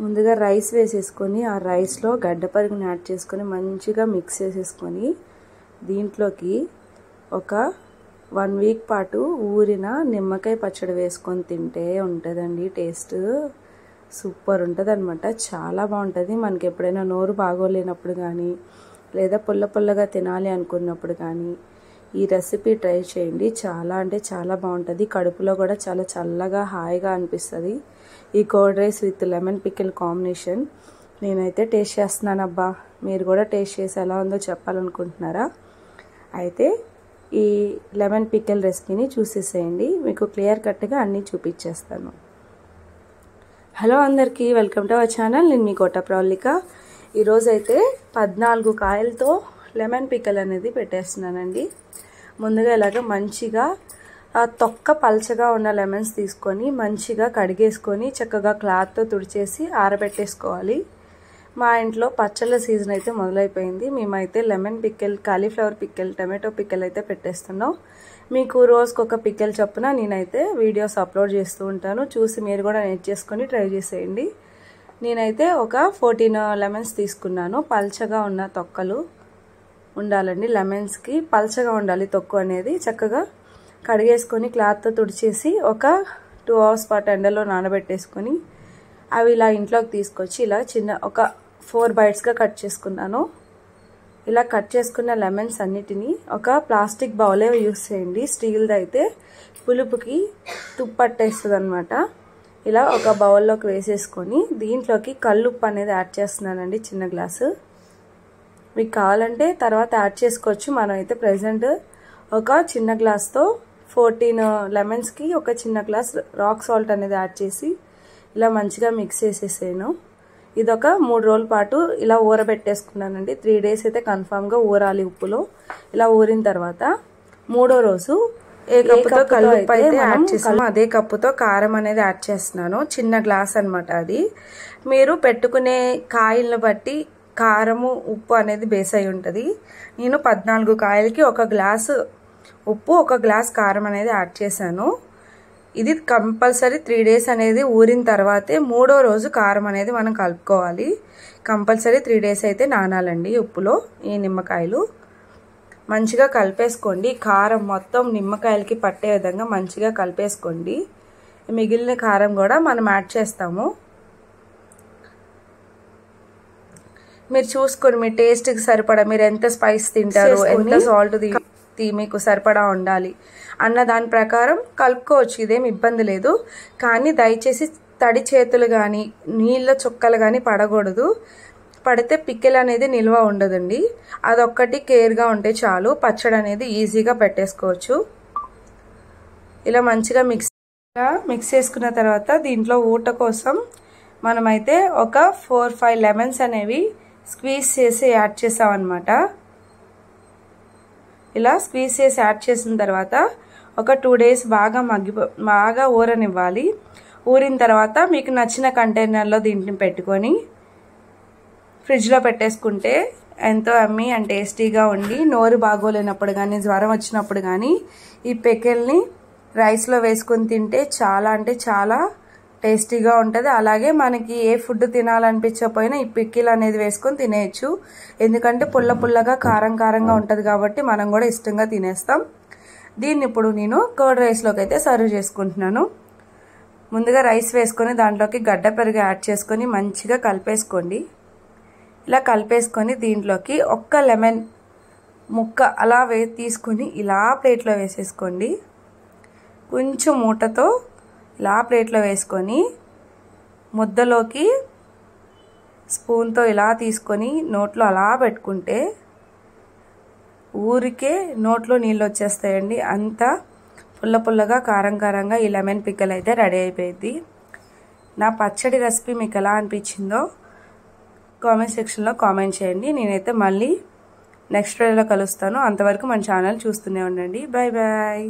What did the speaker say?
ముందుగా రైస్ వేసేసుకొని ఆ రైస్లో గడ్డ పరుగుని యాడ్ చేసుకొని మంచిగా మిక్స్ చేసేసుకొని దీంట్లోకి ఒక 1 వీక్ పాటు ఊరిన నిమ్మకాయ పచ్చడి వేసుకొని తింటే ఉంటుందండి. టేస్ట్ సూపర్ ఉంటుంది అనమాట. చాలా బాగుంటుంది. మనకి ఎప్పుడైనా నోరు బాగోలేనప్పుడు కానీ లేదా పుల్లగా తినాలి అనుకున్నప్పుడు కానీ ఈ రెసిపీ ట్రై చేయండి. చాలా అంటే చాలా బాగుంటుంది. కడుపులో కూడా చాలా చల్లగా హాయిగా అనిపిస్తుంది. ఈ curd rice with lemon pickle combination నేనైతే టేస్ట్ చేస్తున్నాను. అబ్బా, మీరు కూడా టేస్ట్ చేసి ఎలా ఉందో చెప్పాలనుకుంటున్నారా? అయితే ఈ లెమన్ పికిల్ రెసిపీని చూసేసేయండి. మీకు క్లియర్ కట్గా అన్నీ చూపించేస్తాను. హలో అందరికీ, వెల్కమ్ టు అవర్ ఛానల్. నేను మీ కోట ప్రవళిక. ఈరోజైతే 14 కాయలతో లెమన్ పికిల్ అనేది పెట్టేస్తున్నానండి. ముందుగా ఇలాగ మంచిగా తొక్క పల్చగా ఉన్న లెమన్స్ తీసుకొని మంచిగా కడిగేసుకొని చక్కగా క్లాత్తో తుడిచేసి ఆరబెట్టేసుకోవాలి. మా ఇంట్లో పచ్చళ్ళ సీజన్ అయితే మొదలైపోయింది. మేమైతే lemon pickle, cauliflower pickle, tomato pickle అయితే పెట్టేస్తున్నాం. మీకు రోజుకొక పికిల్ చొప్పున నేనైతే వీడియోస్ అప్లోడ్ చేస్తూ ఉంటాను. చూసి మీరు కూడా నేర్చేసుకొని ట్రై చేసేయండి. నేనైతే ఒక 14 లెమన్స్ తీసుకున్నాను. పల్చగా ఉన్న తొక్కలు ఉండాలండి. లెమన్స్కి పల్చగా ఉండాలి తొక్కు అనేది. చక్కగా కడిగేసుకొని క్లాత్తో తుడిచేసి ఒక 2 అవర్స్ పాటు ఎండలో నానబెట్టేసుకొని అవి ఇలా ఇంట్లోకి తీసుకొచ్చి ఇలా చిన్న ఒక 4 బైట్స్గా కట్ చేసుకున్నాను. ఇలా కట్ చేసుకున్న లెమన్స్ అన్నిటినీ ఒక ప్లాస్టిక్ బౌలే యూస్ చేయండి. స్టీల్ది అయితే పులుపుకి తుప్పట్టేస్తుంది అనమాట. ఇలా ఒక బౌల్లోకి వేసేసుకొని దీంట్లోకి కల్లుప్పు అనేది యాడ్ చేస్తున్నానండి, చిన్న గ్లాసు. మీకు కావాలంటే తర్వాత యాడ్ చేసుకోవచ్చు. మనం అయితే ప్రెజెంట్ ఒక చిన్న గ్లాస్తో 14 లెమన్స్కి ఒక చిన్న గ్లాస్ రాక్ సాల్ట్ అనేది యాడ్ చేసి ఇలా మంచిగా మిక్స్ చేసేసాను. ఇదొక 3 రోజుల పాటు ఇలా ఊరబెట్టేసుకున్నానండి. 3 డేస్ అయితే కన్ఫామ్గా ఊరాలి ఉప్పులో. ఇలా ఊరిన తర్వాత 3వ రోజు ఏ కప్పుతో కల్లుప్పు అయితే యాడ్ చేసాము అదే కప్పుతో కారం అనేది యాడ్ చేస్తున్నాను. చిన్న గ్లాస్ అనమాట అది. మీరు పెట్టుకునే కాయలను బట్టి కారము ఉప్పు అనేది బేస్ అయి ఉంటుంది. నేను 14 కాయలకి 1 గ్లాసు ఉప్పు 1 గ్లాస్ కారం అనేది యాడ్ చేశాను. ఇది కంపల్సరీ 3 డేస్ అనేది ఊరిన తర్వాతే 3వ రోజు కారం అనేది మనం కలుపుకోవాలి. కంపల్సరీ 3 డేస్ అయితే నానాలండి ఉప్పులో ఈ నిమ్మకాయలు. మంచిగా కలిపేసుకోండి. కారం మొత్తం నిమ్మకాయలకి పట్టే విధంగా మంచిగా కలిపేసుకోండి. మిగిలిన కారం కూడా మనం యాడ్ చేస్తాము. మీరు చూసుకోండి, మీ టేస్ట్కి సరిపడా మీరు ఎంత స్పైస్ తింటారు, ఎంత సాల్ట్ మీకు సరిపడా ఉండాలి అన్న దాని ప్రకారం కలుపుకోవచ్చు. ఇదేం ఇబ్బంది లేదు. కానీ దయచేసి తడి చేతులు కానీ నీళ్ళ చుక్కలు కానీ పడకూడదు. పడితే పికిల్ అనేది నిల్వ ఉండదండి. అదొక్కటి కేర్గా ఉంటే చాలు. పచ్చడి అనేది ఈజీగా పెట్టేసుకోవచ్చు. ఇలా మంచిగా మిక్స్ చేసుకున్న తర్వాత దీంట్లో ఊట కోసం మనమైతే ఒక 4-5 లెమన్స్ అనేవి స్క్వీజ్ చేసి యాడ్ చేసామన్నమాట. ఇలా స్క్వీజ్ చేసి యాడ్ చేసిన తర్వాత ఒక 2 డేస్ బాగా ఊరనివ్వాలి. ఊరిన తర్వాత మీకు నచ్చిన కంటైనర్లో దీంట్లో పెట్టుకొని ఫ్రిడ్జ్లో పెట్టేసుకుంటే ఎంతో యమ్మీ అండ్ టేస్టీగా ఉండి నోరు బాగోలేనప్పుడు కానీ జ్వరం వచ్చినప్పుడు కానీ ఈ పికిల్ని రైస్లో వేసుకొని తింటే చాలా అంటే చాలా టేస్టీగా ఉంటుంది. అలాగే మనకి ఏ ఫుడ్ తినాలనిపించకపోయినా ఈ పికిల్ అనేది వేసుకొని తినేయచ్చు. ఎందుకంటే పుల్లగా కారంగా ఉంటుంది కాబట్టి మనం కూడా ఇష్టంగా తినేస్తాం. దీన్ని ఇప్పుడు నేను కర్డ్ రైస్లోకి అయితే సర్వ్ చేసుకుంటున్నాను. ముందుగా రైస్ వేసుకొని దాంట్లోకి గడ్డ పెరుగు యాడ్ చేసుకొని మంచిగా కలిపేసుకోండి. ఇలా కలిపేసుకొని దీంట్లోకి 1 లెమన్ ముక్క అలా తీసుకొని ఇలా ప్లేట్లో వేసేసుకోండి. కొంచెం మూటతో ఇలా ప్లేట్లో వేసుకొని ముద్దలోకి స్పూన్తో ఇలా తీసుకొని నోట్లో అలా పెట్టుకుంటే ఊరికే నోట్లో నీళ్ళు వచ్చేస్తాయండి. అంతా పుల్లగా కారంగా ఈ లెమన్ పికిల్ అయితే రెడీ అయిపోయింది. నా పచ్చడి రెసిపీ మీకు ఎలా అనిపించిందో కామెంట్ సెక్షన్లో కామెంట్ చేయండి. నేనైతే మళ్ళీ నెక్స్ట్ వీడియోలో కలుస్తాను. అంతవరకు మన ఛానల్ చూస్తూనే ఉండండి. Bye bye.